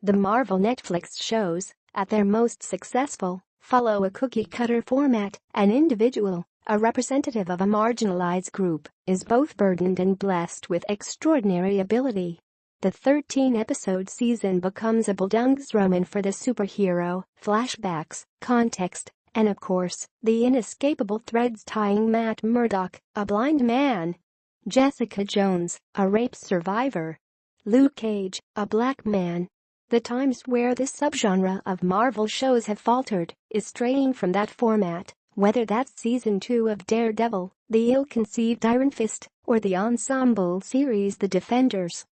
The Marvel Netflix shows, at their most successful, follow a cookie-cutter format. An individual, a representative of a marginalized group, is both burdened and blessed with extraordinary ability. The 13-episode season becomes a bildungsroman for the superhero, flashbacks, context, and of course, the inescapable threads tying Matt Murdock, a blind man, Jessica Jones, a rape survivor, Luke Cage, a black man. The times where this subgenre of Marvel shows have faltered is straying from that format, whether that's season 2 of Daredevil, the ill-conceived Iron Fist, or the ensemble series The Defenders.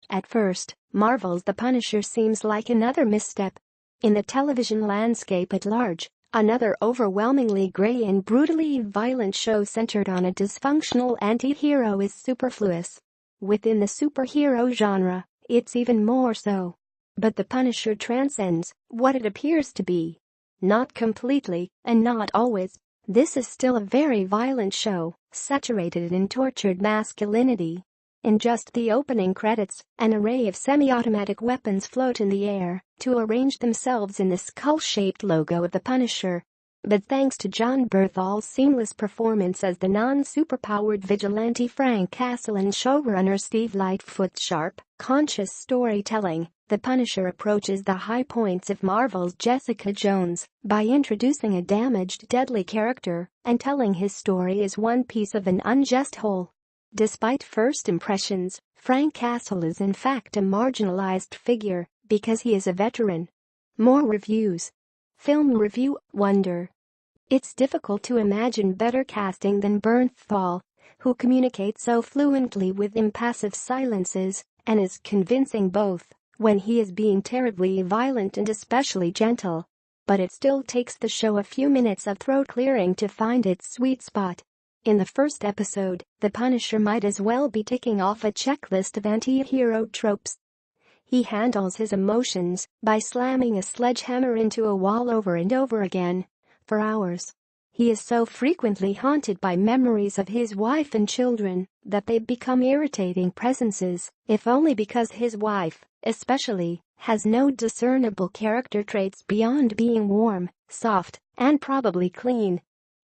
At first, Marvel's The Punisher seems like another misstep. In the television landscape at large, another overwhelmingly gray and brutally violent show centered on a dysfunctional antihero is superfluous. Within the superhero genre, it's even more so. But The Punisher transcends what it appears to be. Not completely, and not always. This is still a very violent show, saturated in tortured masculinity. In just the opening credits, an array of semi-automatic weapons float in the air to arrange themselves in the skull-shaped logo of the Punisher. But thanks to Jon Berthal's seamless performance as the non-superpowered vigilante Frank Castle and showrunner Steve Lightfoot's sharp, conscious storytelling, the Punisher approaches the high points of Marvel's Jessica Jones by introducing a damaged, deadly character and telling his story as one piece of an unjust whole. Despite first impressions, Frank Castle is in fact a marginalized figure because he is a veteran. More reviews. Film review. Wonder. It's difficult to imagine better casting than Bernthal, who communicates so fluently with impassive silences and is convincing both when he is being terribly violent and especially gentle. But it still takes the show a few minutes of throat clearing to find its sweet spot. In the first episode, the Punisher might as well be ticking off a checklist of anti-hero tropes. He handles his emotions by slamming a sledgehammer into a wall over and over again, for hours. He is so frequently haunted by memories of his wife and children that they become irritating presences, if only because his wife, especially, has no discernible character traits beyond being warm, soft, and probably clean.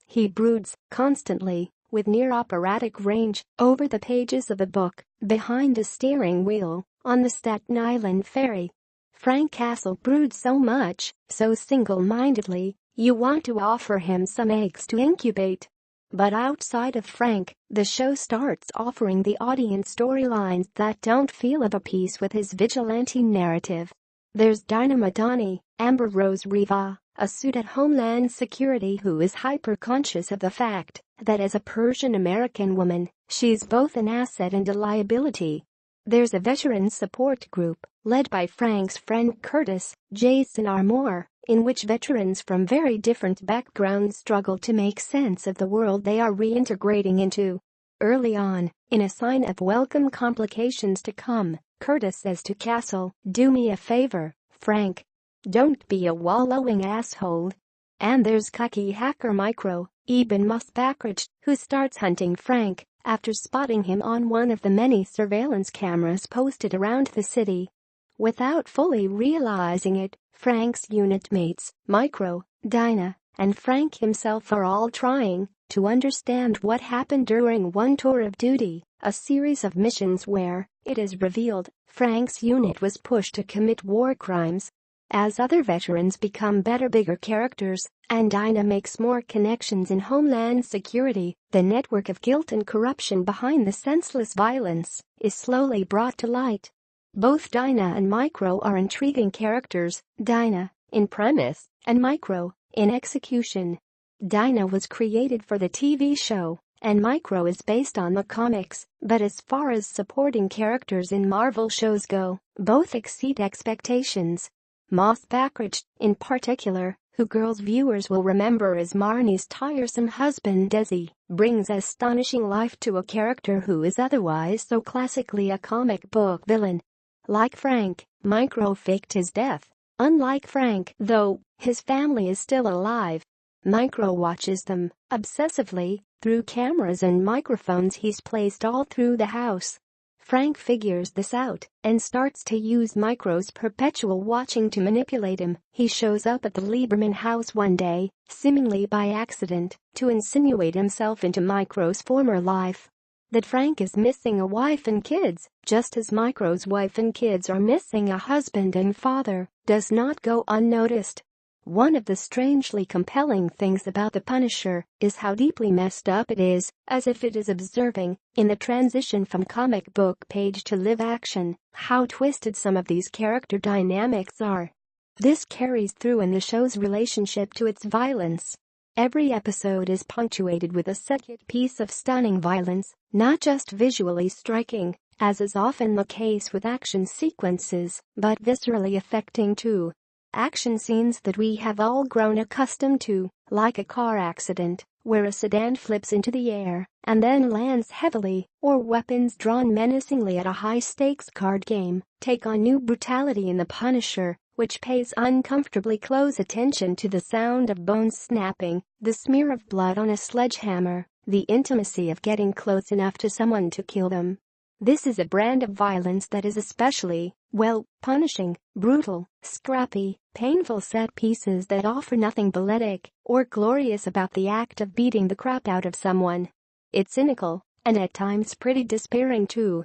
He broods, constantly, with near-operatic range, over the pages of a book, behind a steering wheel, on the Staten Island ferry. Frank Castle broods so much, so single-mindedly, you want to offer him some eggs to incubate. But outside of Frank, the show starts offering the audience storylines that don't feel of a piece with his vigilante narrative. There's Dinah Madani, Amber Rose Riva, a suit at Homeland Security who is hyper-conscious of the fact that as a Persian-American woman, she's both an asset and a liability. There's a veteran support group, led by Frank's friend Curtis, Jason Armour, in which veterans from very different backgrounds struggle to make sense of the world they are reintegrating into. Early on, in a sign of welcome complications to come, Curtis says to Castle, "Do me a favor, Frank. Don't be a wallowing asshole." And there's cocky hacker Micro, Eben Musbakridge, who starts hunting Frank after spotting him on one of the many surveillance cameras posted around the city. Without fully realizing it, Frank's unit mates, Micro, Dinah, and Frank himself are all trying to understand what happened during one tour of duty, a series of missions where, it is revealed, Frank's unit was pushed to commit war crimes. As other veterans become better, bigger characters, and Dinah makes more connections in Homeland Security, the network of guilt and corruption behind the senseless violence is slowly brought to light. Both Dinah and Micro are intriguing characters, Dinah, in premise, and Micro, in execution. Dinah was created for the TV show, and Micro is based on the comics, but as far as supporting characters in Marvel shows go, both exceed expectations. Musbakridge, in particular, who girls viewers will remember as Marnie's tiresome husband Desi, brings astonishing life to a character who is otherwise so classically a comic book villain. Like Frank, Micro faked his death. Unlike Frank, though, his family is still alive. Micro watches them, obsessively, through cameras and microphones he's placed all through the house. Frank figures this out and starts to use Micro's perpetual watching to manipulate him. He shows up at the Lieberman house one day, seemingly by accident, to insinuate himself into Micro's former life. That Frank is missing a wife and kids, just as Micro's wife and kids are missing a husband and father, does not go unnoticed. One of the strangely compelling things about The Punisher is how deeply messed up it is, as if it is observing, in the transition from comic book page to live action, how twisted some of these character dynamics are. This carries through in the show's relationship to its violence. Every episode is punctuated with a set piece of stunning violence, not just visually striking, as is often the case with action sequences, but viscerally affecting too. Action scenes that we have all grown accustomed to, like a car accident, where a sedan flips into the air and then lands heavily, or weapons drawn menacingly at a high-stakes card game, take on new brutality in The Punisher, which pays uncomfortably close attention to the sound of bones snapping, the smear of blood on a sledgehammer, the intimacy of getting close enough to someone to kill them. This is a brand of violence that is especially, punishing, brutal, scrappy, painful set pieces that offer nothing balletic or glorious about the act of beating the crap out of someone. It's cynical, and at times pretty despairing too.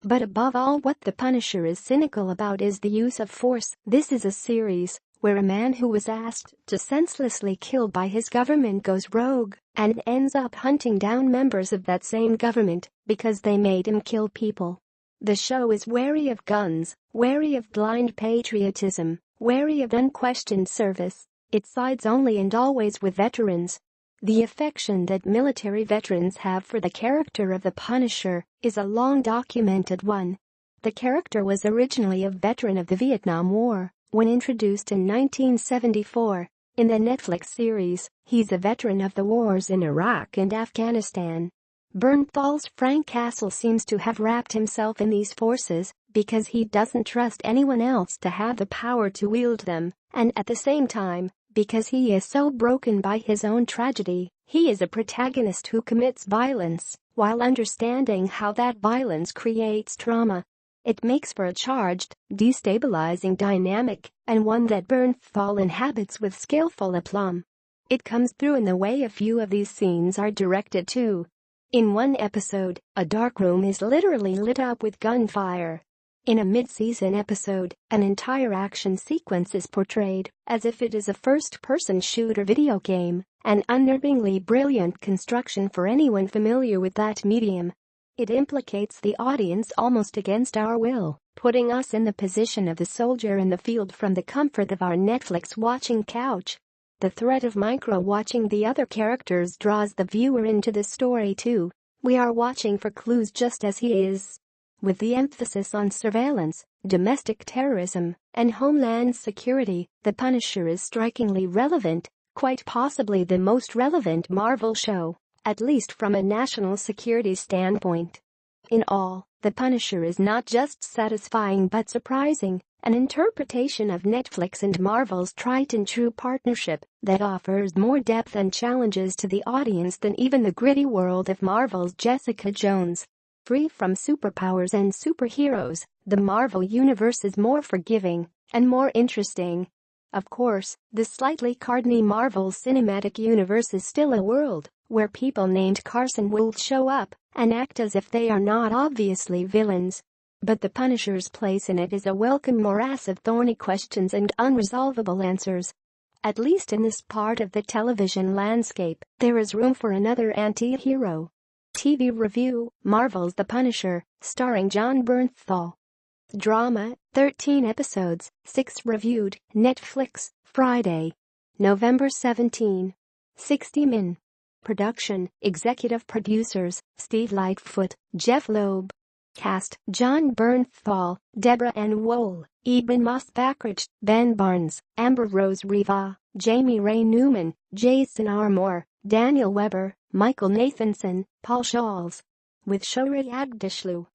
But above all, what The Punisher is cynical about is the use of force. This is a series where a man who was asked to senselessly kill by his government goes rogue and ends up hunting down members of that same government because they made him kill people. The show is wary of guns, wary of blind patriotism, wary of unquestioned service. It sides only and always with veterans. The affection that military veterans have for the character of The Punisher is a long-documented one. The character was originally a veteran of the Vietnam War. When introduced in 1974, in the Netflix series, he's a veteran of the wars in Iraq and Afghanistan. Bernthal's Frank Castle seems to have wrapped himself in these forces because he doesn't trust anyone else to have the power to wield them, and at the same time, because he is so broken by his own tragedy, he is a protagonist who commits violence while understanding how that violence creates trauma. It makes for a charged, destabilizing dynamic, and one that Bernthal inhabits with skillful aplomb. It comes through in the way a few of these scenes are directed too. In one episode, a dark room is literally lit up with gunfire. In a mid-season episode, an entire action sequence is portrayed as if it is a first-person shooter video game, an unnervingly brilliant construction for anyone familiar with that medium. It implicates the audience almost against our will, putting us in the position of the soldier in the field from the comfort of our Netflix watching couch. The threat of Micro watching the other characters draws the viewer into the story too. We are watching for clues just as he is. With the emphasis on surveillance, domestic terrorism, and homeland security, The Punisher is strikingly relevant, quite possibly the most relevant Marvel show, at least from a national security standpoint. In all, The Punisher is not just satisfying but surprising, an interpretation of Netflix and Marvel's tried-and-true partnership that offers more depth and challenges to the audience than even the gritty world of Marvel's Jessica Jones. Free from superpowers and superheroes, the Marvel universe is more forgiving and more interesting. Of course, the slightly cartoony Marvel Cinematic Universe is still a world where people named Carson will show up and act as if they are not obviously villains. But The Punisher's place in it is a welcome morass of thorny questions and unresolvable answers. At least in this part of the television landscape, there is room for another anti-hero. TV review, Marvel's The Punisher, starring Jon Bernthal. Drama, 13 episodes, 6 reviewed, Netflix, Friday, November 17. 60 Min. Production, executive producers, Steve Lightfoot, Jeff Loeb. Cast, Jon Bernthal, Deborah Ann Woll, Eben Moss-Backrich, Ben Barnes, Amber Rose Riva, Jamie Ray Newman, Jason Armour, Daniel Weber, Michael Nathanson, Paul Scholz. With Shori Agdashlu.